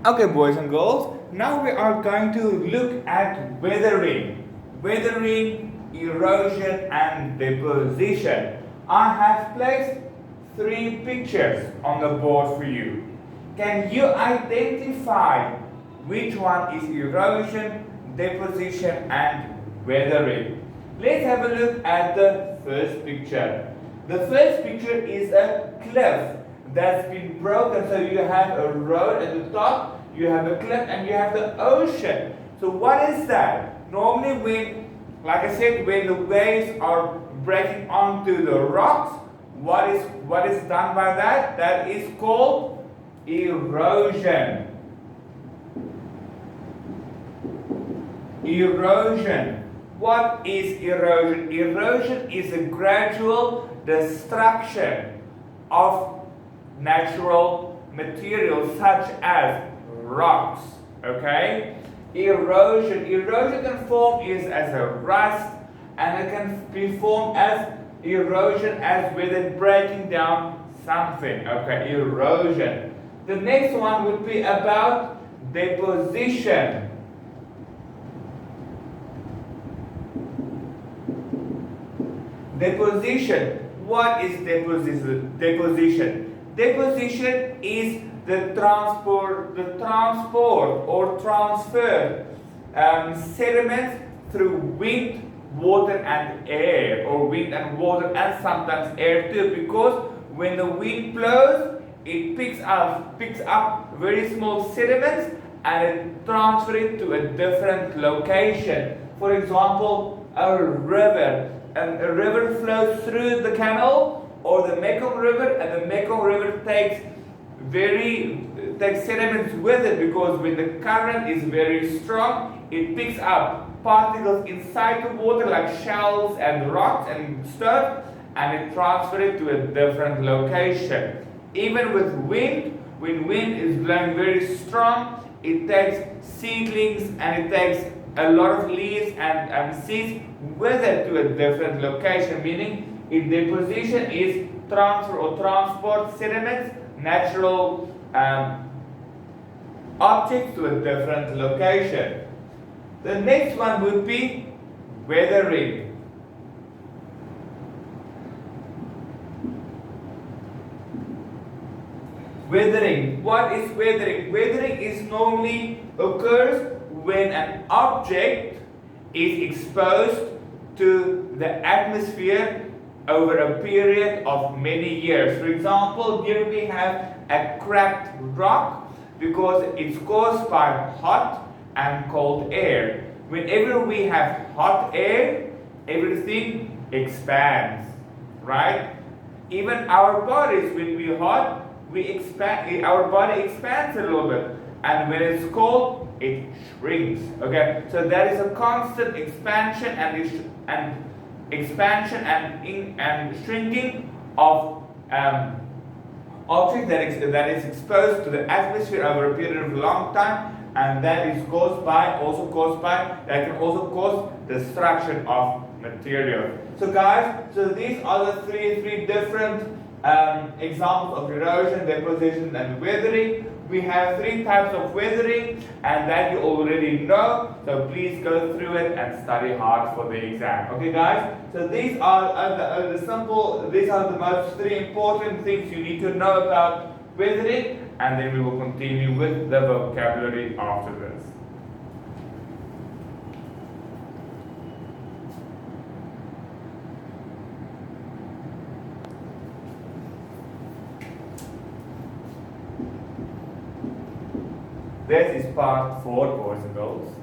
Okay, boys and girls, now we are going to look at weathering, erosion and deposition. I have placed 3 pictures on the board for you. Can you identify which one is erosion, deposition and weathering? Let's have a look at the first picture. The first picture is a cliff that's been broken. So you have a road at the top, you have a cliff, and you have the ocean. So what is that? Normally when, like I said, when the waves are breaking onto the rocks, what is done by that? That is called erosion. Erosion. What is erosion? Erosion is a gradual destruction of natural materials such as rocks. Okay? Erosion can form as a rust, and it can be formed as erosion as with it breaking down something. Okay, erosion. The next one would be about deposition. Deposition. What is deposition? Deposition is the transport or transfer sediments through wind, water and air, or wind and water and sometimes air too, because when the wind blows, it picks up very small sediments and it transfers it to a different location. For example, a river. A river flows through the canal or the Mekong River, and the Mekong River takes sediments with it, because when the current is very strong, it picks up particles inside the water like shells and rocks and stuff, and it transfers it to a different location. Even with wind, when wind is blowing very strong, it takes seedlings and it takes a lot of leaves and seeds with it to a different location, meaning if deposition is transfer or transport sediments, natural objects to a different location. The next one would be weathering. Weathering. What is weathering? Weathering is normally occurs when an object is exposed to the atmosphere over a period of many years. For example, here we have a cracked rock because it's caused by hot and cold air. Whenever we have hot air, everything expands, right? Even our bodies, when we're hot, our body expands a little bit, and when it's cold, it shrinks. Okay, so there is a constant expansion and shrinking of object that is exposed to the atmosphere over a period of a long time, and that can also cause destruction of material. So guys, these are the three different examples of erosion, deposition and weathering. We have 3 types of weathering, and that you already know, so please go through it and study hard for the exam. Okay guys, so these are the most 3 important things you need to know about weathering, and then we will continue with the vocabulary after this. This is part 4, boys and girls.